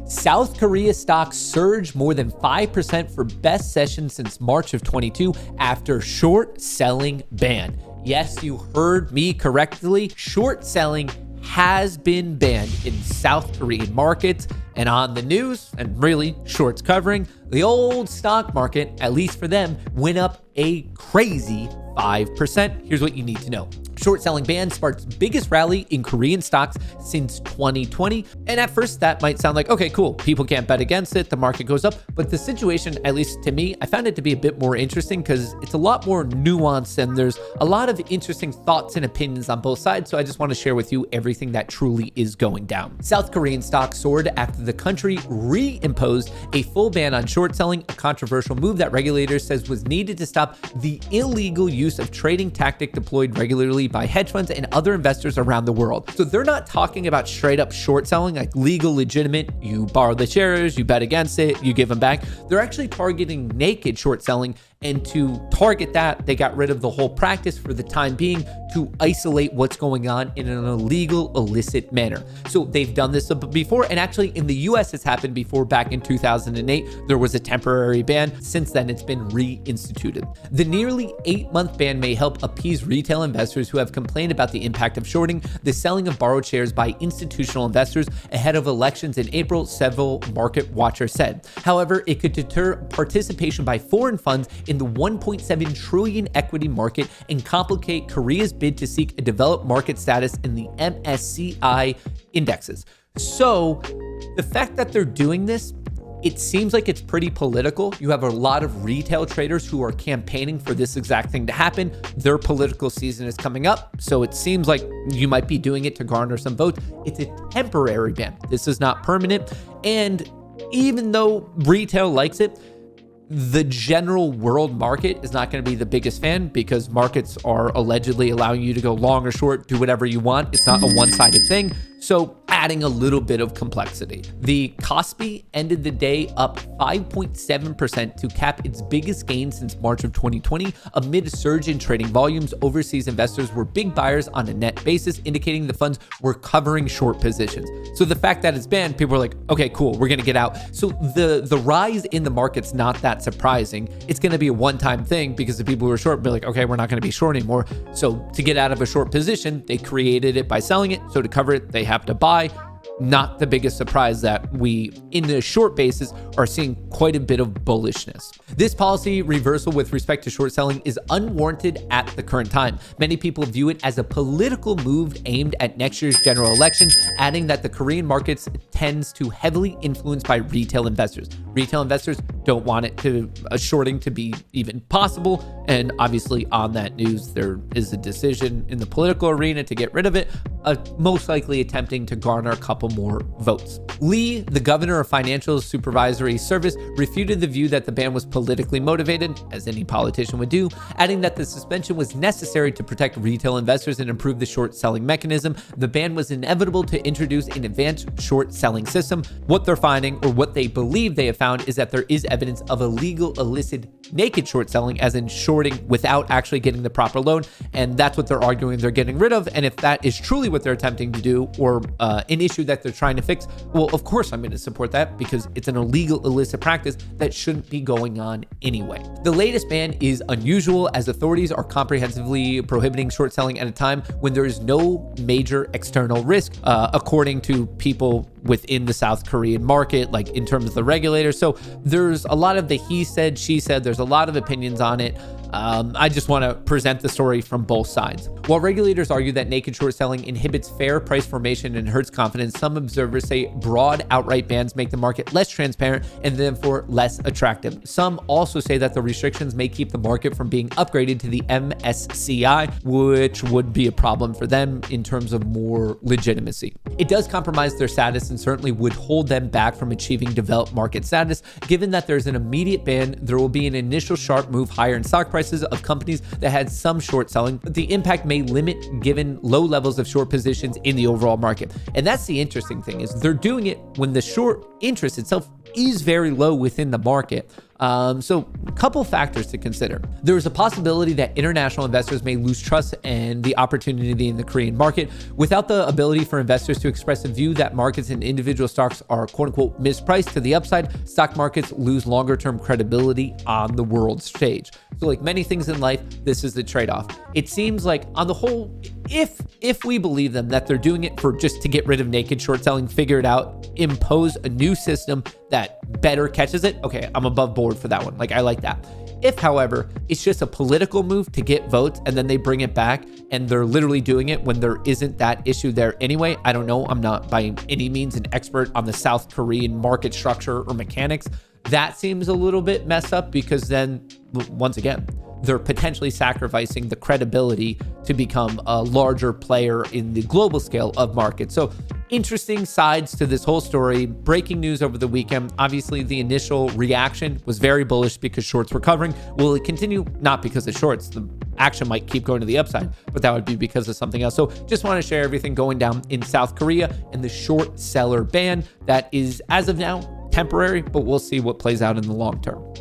South Korea stocks surged more than 5% for best session since March of 22 after short selling ban. Yes, you heard me correctly. Short selling has been banned in South Korean markets. And on the news, and really shorts covering, the old stock market, at least for them, went up a crazy 5%. Here's what you need to know. Short selling ban sparked biggest rally in Korean stocks since 2020. And at first that might sound like, okay, cool. People can't bet against it. The market goes up. But the situation, at least to me, I found it to be a bit more interesting because it's a lot more nuanced and there's a lot of interesting thoughts and opinions on both sides. So I just want to share with you everything that truly is going down. South Korean stocks soared after the country reimposed a full ban on short selling, a controversial move that regulators says was needed to stop the illegal use of trading tactic deployed regularly by hedge funds and other investors around the world. So they're not talking about straight up short selling, like legal, legitimate, you borrow the shares, you bet against it, you give them back. They're actually targeting naked short selling. And to target that, they got rid of the whole practice for the time being to isolate what's going on in an illegal, illicit manner. So they've done this before. And actually in the US, it's happened before. Back in 2008, there was a temporary ban. Since then, it's been reinstituted. The nearly 8-month ban may help appease retail investors who have complained about the impact of shorting the selling of borrowed shares by institutional investors ahead of elections in April, several market watchers said. However, it could deter participation by foreign funds in the 1.7 trillion equity market and complicate Korea's bid to seek a developed market status in the MSCI indexes. So the fact that they're doing this, it seems like it's pretty political. You have a lot of retail traders who are campaigning for this exact thing to happen. Their political season is coming up. So it seems like you might be doing it to garner some votes. It's a temporary ban. This is not permanent. And even though retail likes it, the general world market is not going to be the biggest fan because markets are allegedly allowing you to go long or short, do whatever you want. It's not a one-sided thing. So adding a little bit of complexity. The Kospi ended the day up 5.7% to cap its biggest gain since March of 2020. Amid a surge in trading volumes, overseas investors were big buyers on a net basis, indicating the funds were covering short positions. So the fact that it's banned, people are like, okay, cool, we're going to get out. So the rise in the market's not that surprising. It's going to be a one-time thing because the people who are short be like, okay, we're not going to be short anymore. So to get out of a short position, they created it by selling it. So to cover it, they have to buy. Not the biggest surprise that we, in the short basis, are seeing quite a bit of bullishness. This policy reversal with respect to short selling is unwarranted at the current time. Many people view it as a political move aimed at next year's general election, adding that the Korean markets tends to heavily influenced by retail investors. Retail investors don't want it to shorting to be even possible. And obviously on that news, there is a decision in the political arena to get rid of it, most likely attempting to garner a couple more votes. Lee, the governor of Financial Supervisory Service, refuted the view that the ban was politically motivated, as any politician would do, adding that the suspension was necessary to protect retail investors and improve the short selling mechanism. The ban was inevitable to introduce an advanced short selling system. What they're finding, or what they believe they have found, is that there is evidence of illegal, illicit, naked short selling, as in shorting without actually getting the proper loan. And that's what they're arguing they're getting rid of. And if that is truly what they're attempting to do, or an issue that they're trying to fix, well, of course I'm going to support that because it's an illegal, illicit practice that shouldn't be going on anyway. The latest ban is unusual as authorities are comprehensively prohibiting short selling at a time when there is no major external risk, according to people within the South Korean market, like in terms of the regulators. So there's a lot of the he said, she said, there's a lot of opinions on it. I just want to present the story from both sides. While regulators argue that naked short selling inhibits fair price formation and hurts confidence, some observers say broad outright bans make the market less transparent and therefore less attractive. Some also say that the restrictions may keep the market from being upgraded to the MSCI, which would be a problem for them in terms of more legitimacy. It does compromise their status and certainly would hold them back from achieving developed market status. Given that there's an immediate ban, there will be an initial sharp move higher in stock prices of companies that had some short selling, but the impact may limit given low levels of short positions in the overall market. And that's the interesting thing, is they're doing it when the short interest itself is very low within the market. So a couple factors to consider. There is a possibility that international investors may lose trust and the opportunity in the Korean market. Without the ability for investors to express a view that markets and individual stocks are quote unquote mispriced to the upside, stock markets lose longer term credibility on the world stage. So like many things in life, this is the trade-off. It seems like on the whole, if we believe them that they're doing it for just to get rid of naked short selling, figure it out, impose a new system that better catches it, okay, I'm above board for that one. Like, I like that. If, however, it's just a political move to get votes and then they bring it back and they're literally doing it when there isn't that issue there anyway, I don't know. I'm not by any means an expert on the South Korean market structure or mechanics. That seems a little bit messed up because then, once again, they're potentially sacrificing the credibility to become a larger player in the global scale of markets. So interesting sides to this whole story. Breaking news over the weekend. Obviously, the initial reaction was very bullish because shorts were covering. Will it continue? Not because of shorts. The action might keep going to the upside, but that would be because of something else. So just want to share everything going down in South Korea and the short seller ban that is, as of now, temporary, but we'll see what plays out in the long term.